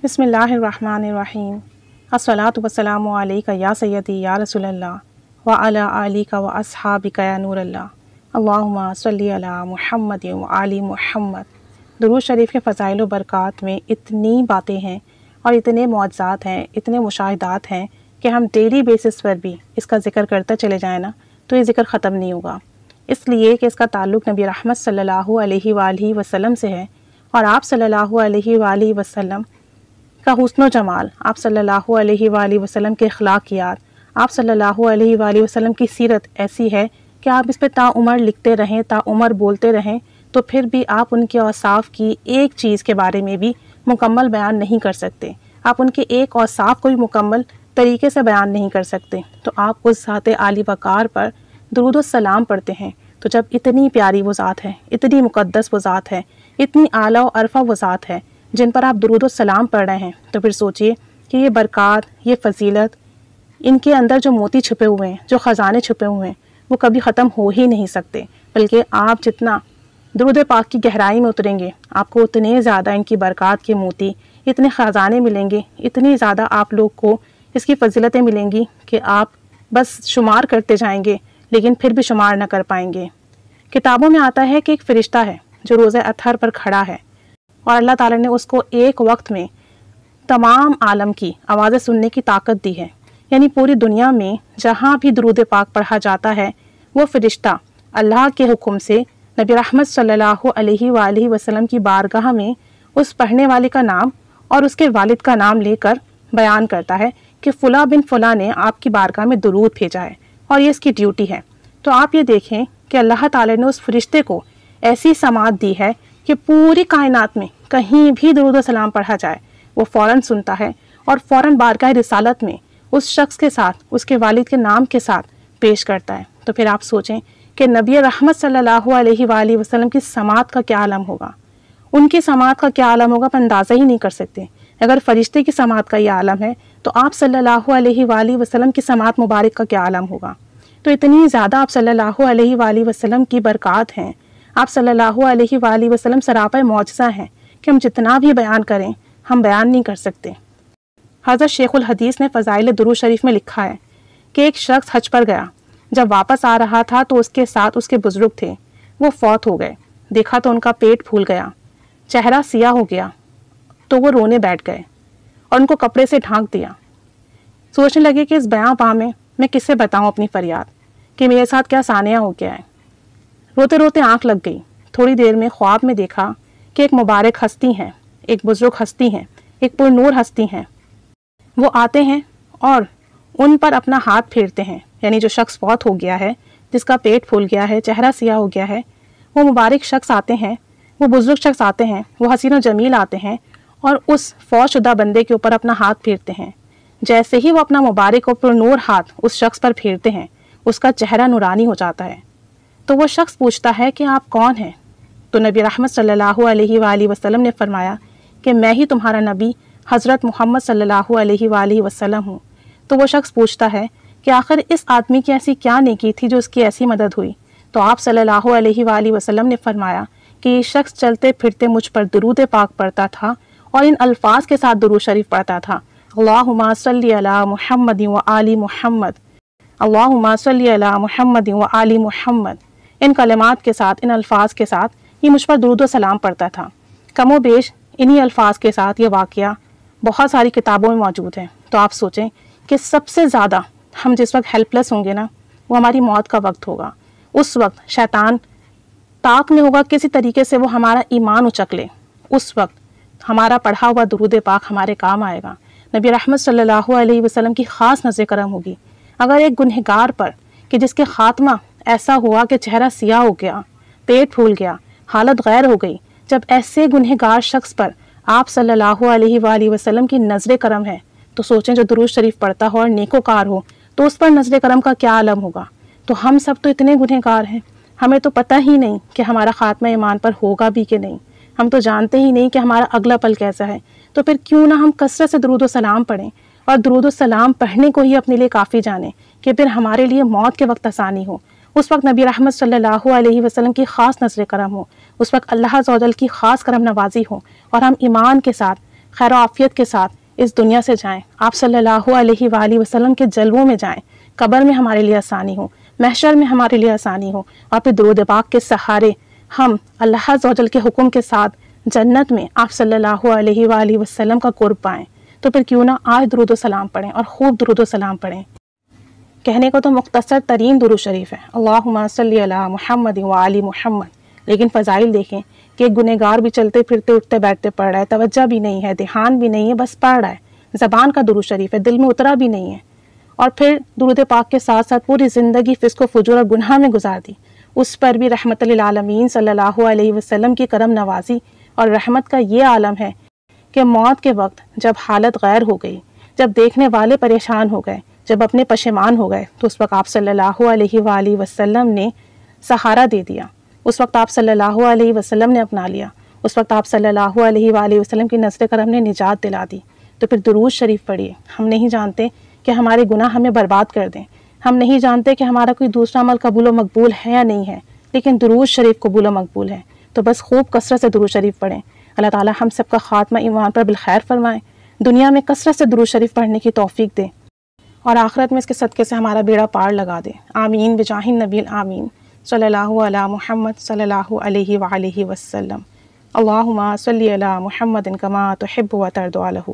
بسم اللہ الرحمن الرحیم الصلاۃ والسلام علیک یا سیدی یا رسول اللہ وعلی آلک و اصحابک یا نور اللہ اللہم صلی علی محمد و آل محمد۔ درود شریف کے فضائل و برکات میں اتنی باتیں ہیں اور اتنے معجزات ہیں، اتنے مشاہدات ہیں کہ ہم ڈیلی بیسس پر بھی اس کا ذکر کرتے چلے جائیں نا تو یہ ذکر ختم نہیں ہوگا، اس لیے کہ اس کا تعلق نبی رحمت صلی اللہ علیہ وآلہ وسلم سے ہے، اور آپ صلی اللہ علیہ وآلہ وسلم کا حسن و جمال، آپ صلی اللہ علیہ وآلہ وسلم کے اخلاقیات، آپ صلی اللہ علیہ وآلہ وسلم کی سیرت ایسی ہے کہ آپ اس پہ تا عمر لکھتے رہیں، تا عمر بولتے رہیں تو پھر بھی آپ ان کے اوصاف کی ایک چیز کے بارے میں بھی مکمل بیان نہیں کر سکتے، آپ ان کے ایک اوصاف کو بھی مکمل طریقے سے بیان نہیں کر سکتے۔ تو آپ اس ذات عالی وقار پر درود و سلام پڑھتے ہیں، تو جب اتنی پیاری وہ ذات ہے، اتنی مقدس وہ ذات ہے، اتنی اعلیٰ و عرفہ وہ ذات ہے جن پر آپ درود و سلام پڑھ رہے ہیں، تو پھر سوچئے کہ یہ برکات، یہ فضیلت، ان کے اندر جو موتی چھپے ہوئے ہیں، جو خزانے چھپے ہوئے ہیں، وہ کبھی ختم ہو ہی نہیں سکتے، بلکہ آپ جتنا درود پاک کی گہرائی میں اتریں گے آپ کو اتنے زیادہ ان کی برکات کے موتی، اتنے خزانے ملیں گے، اتنی زیادہ آپ لوگ کو اس کی فضیلتیں ملیں گی کہ آپ بس شمار کرتے جائیں گے لیکن پھر بھی شمار نہ کر پائیں گے۔ کتابوں میں آتا ہے کہ ایک فرشتہ ہے جو روزہ اطہر پر کھڑا ہے، اور اللہ تعالیٰ نے اس کو ایک وقت میں تمام عالم کی آوازیں سننے کی طاقت دی ہے، یعنی پوری دنیا میں جہاں بھی درود پاک پڑھا جاتا ہے وہ فرشتہ اللہ کے حکم سے نبی رحمت صلی اللہ علیہ وآلہ وسلم کی بارگاہ میں اس پڑھنے والے کا نام اور اس کے والد کا نام لے کر بیان کرتا ہے کہ فلاں بن فلاں نے آپ کی بارگاہ میں درود بھیجا ہے اور یہ اس کی ڈیوٹی ہے۔ تو آپ یہ دیکھیں کہ اللہ تعالیٰ نے اس فرشتے کو ایسی سماعت دی ہے کہ پوری کائنات میں کہیں بھی درود و سلام پڑھا جائے وہ فوراً سنتا ہے اور فوراً بارگاہ رسالت میں اس شخص کے ساتھ، اس کے والد کے نام کے ساتھ پیش کرتا ہے۔ تو پھر آپ سوچیں کہ نبی رحمت صلی اللہ علیہ وآلہ وسلم کی سماعت کا کیا عالم ہوگا، ان کی سماعت کا کیا عالم ہوگا، آپ اندازہ ہی نہیں کر سکتے۔ اگر فرشتے کی سماعت کا یہ عالم ہے تو آپ صلی اللہ علیہ وآلہ وسلم کی سماعت مبارک کا کیا عالم ہوگا۔ تو اتنی زیادہ آپ صلی اللہ علیہ وآلہ وسلم کی برکات ہیں، آپ صلی اللہ علیہ وآلہ وسلم سراپا معجزہ ہیں کہ ہم جتنا بھی بیان کریں ہم بیان نہیں کر سکتے۔ حضرت شیخ الحدیث نے فضائل درود شریف میں لکھا ہے کہ ایک شخص حج پر گیا، جب واپس آ رہا تھا تو اس کے ساتھ اس کے بزرگ تھے، وہ فوت ہو گئے، دیکھا تو ان کا پیٹ پھول گیا، چہرہ سیاہ ہو گیا، تو وہ رونے بیٹھ گئے اور ان کو کپڑے سے ڈھانک دیا۔ سوچنے لگے کہ اس بیاں باں میں کس سے بتاؤں اپنی فریاد کہ میرے ساتھ کیا سانیہ ہو گیا ہے۔ روتے روتے آنکھ لگ گئی، تھوڑی دیر میں خواب میں دیکھا کہ ایک مبارک ہستی ہیں، ایک بزرگ ہستی ہیں، ایک پر نور ہستی ہیں، وہ آتے ہیں اور ان پر اپنا ہاتھ پھیرتے ہیں، یعنی جو شخص فوت ہو گیا ہے، جس کا پیٹ پھول گیا ہے، چہرہ سیاہ ہو گیا ہے، وہ مبارک شخص آتے ہیں، وہ بزرگ شخص آتے ہیں، وہ حسین و جمیل آتے ہیں اور اس فوت شدہ بندے کے اوپر اپنا ہاتھ پھیرتے ہیں۔ جیسے ہی وہ اپنا مبارک اور پر نور ہاتھ اس شخص پر پھیرتے ہیں اس کا چہرہ نورانی ہو جاتا ہے۔ تو وہ شخص پوچھتا ہے کہ آپ کون ہیں؟ تو نبی رحمت صلی اللہ علیہ وآلہ وسلم نے فرمایا کہ میں ہی تمہارا نبی حضرت محمد صلی اللہ علیہ وآلہ وسلم ہوں۔ تو وہ شخص پوچھتا ہے کہ آخر اس آدمی کی ایسی کیا نیکی تھی جو اس کی ایسی مدد ہوئی؟ تو آپ صلی اللہ علیہ وآلہ وسلم نے فرمایا کہ یہ شخص چلتے پھرتے مجھ پر درود پاک پڑھتا تھا اور ان الفاظ کے ساتھ درود شریف پڑھتا تھا: اللہم صلی علی محمد و آل محمد، اللہم صلی علی محمد و آل محمد۔ ان کلمات کے ساتھ، ان الفاظ کے ساتھ یہ مجھ پر درود و سلام پڑھتا تھا۔ کم و بیش انہی الفاظ کے ساتھ یہ واقعہ بہت ساری کتابوں میں موجود ہے۔ تو آپ سوچیں کہ سب سے زیادہ ہم جس وقت ہیلپ لیس ہوں گے نا، وہ ہماری موت کا وقت ہوگا۔ اس وقت شیطان طاق میں ہوگا کسی طریقے سے وہ ہمارا ایمان اچک لے، اس وقت ہمارا پڑھا ہوا درود پاک ہمارے کام آئے گا۔ نبی رحمت صلی اللہ علیہ وسلم کی خاص نظر کرم ہوگی اگر ایک گنہگار پر کہ جس کے خاتمہ ایسا ہوا کہ چہرہ سیاہ ہو گیا، پیٹ پھول گیا، حالت غیر ہو گئی، جب ایسے گنہگار شخص پر آپ صلی اللہ علیہ وآلہ وسلم کی نظر کرم ہے تو سوچیں جو درود شریف پڑھتا ہو اور نیکوکار ہو تو اس پر نظر کرم کا کیا عالم ہوگا۔ تو ہم سب تو اتنے گنہگار ہیں، ہمیں تو پتہ ہی نہیں کہ ہمارا خاتمہ ایمان پر ہوگا بھی کہ نہیں، ہم تو جانتے ہی نہیں کہ ہمارا اگلا پل کیسا ہے۔ تو پھر کیوں نہ ہم کثرت سے درود و سلام پڑھیں اور درود و سلام پڑھنے کو ہی اپنے لیے کافی جانیں کہ پھر ہمارے لیے موت کے وقت آسانی ہو، اس وقت نبی رحمت صلی اللہ علیہ وسلم کی خاص نظر کرم ہو، اس وقت اللہ عز و جل کی خاص کرم نوازی ہو اور ہم ایمان کے ساتھ خیر و عافیت کے ساتھ اس دنیا سے جائیں، آپ صلی اللہ علیہ وآلہ وسلم کے جلووں میں جائیں، قبر میں ہمارے لیے آسانی ہو، محشر میں ہمارے لیے آسانی ہو، اور پھر درود پاک کے سہارے ہم اللہ عز و جل کے حکم کے ساتھ جنت میں آپ صلی اللہ علیہ وآلہ وسلم کا قرب پائیں۔ تو پھر کیوں نہ آج درود و سلام پڑھیں اور خوب درود و سلام پڑھیں۔ کہنے کو تو مختصر ترین درود شریف ہے، اللہم صلی علی محمد وآل محمد، لیکن فضائل دیکھیں کہ ایک گنہگار بھی چلتے پھرتے اٹھتے بیٹھتے پڑھ رہا ہے، توجہ بھی نہیں ہے، دھیان بھی نہیں ہے، بس پڑھ رہا ہے، زبان کا درود شریف ہے، دل میں اترا بھی نہیں ہے، اور پھر درود پاک کے ساتھ ساتھ پوری زندگی فسق و فجور اور گناہ میں گزار دی، اس پر بھی رحمت للعالمین صلی اللہ علیہ وسلم کی کرم نوازی اور رحمت کا یہ عالم ہے کہ موت کے وقت جب حالت غیر ہو گئی، جب دیکھنے والے پریشان ہو گئے، جب اپنے پشیمان ہو گئے، تو اس وقت آپ صلی اللہ علیہ وآلہ وسلم نے سہارا دے دیا، اس وقت آپ صلی اللہ علیہ وسلم نے اپنا لیا، اس وقت آپ صلی اللہ علیہ وآلہ وسلم کی نظر کرم نے نجات دلا دی۔ تو پھر درود شریف پڑھیے۔ ہم نہیں جانتے کہ ہمارے گناہ ہمیں برباد کر دیں، ہم نہیں جانتے کہ ہمارا کوئی دوسرا عمل قبول و مقبول ہے یا نہیں ہے، لیکن درود شریف قبول و مقبول ہے، تو بس خوب کثرت سے درود شریف پڑھیں۔ اللہ تعالی ہم سب کا خاتمہ ایمان پر بالخیر فرمائے، دنیا میں کثرت سے درود شریف پڑھنے کی توفیق دے، اور آخرت میں اس کے صدقے سے ہمارا بیڑا پار لگا دے۔ آمین بجاہ النبی آمین، صلی اللہ علی محمد صلی اللہ علیہ وآلہ وسلم۔ اللہم صلی علی محمد کما تحب و ترضی عنہ۔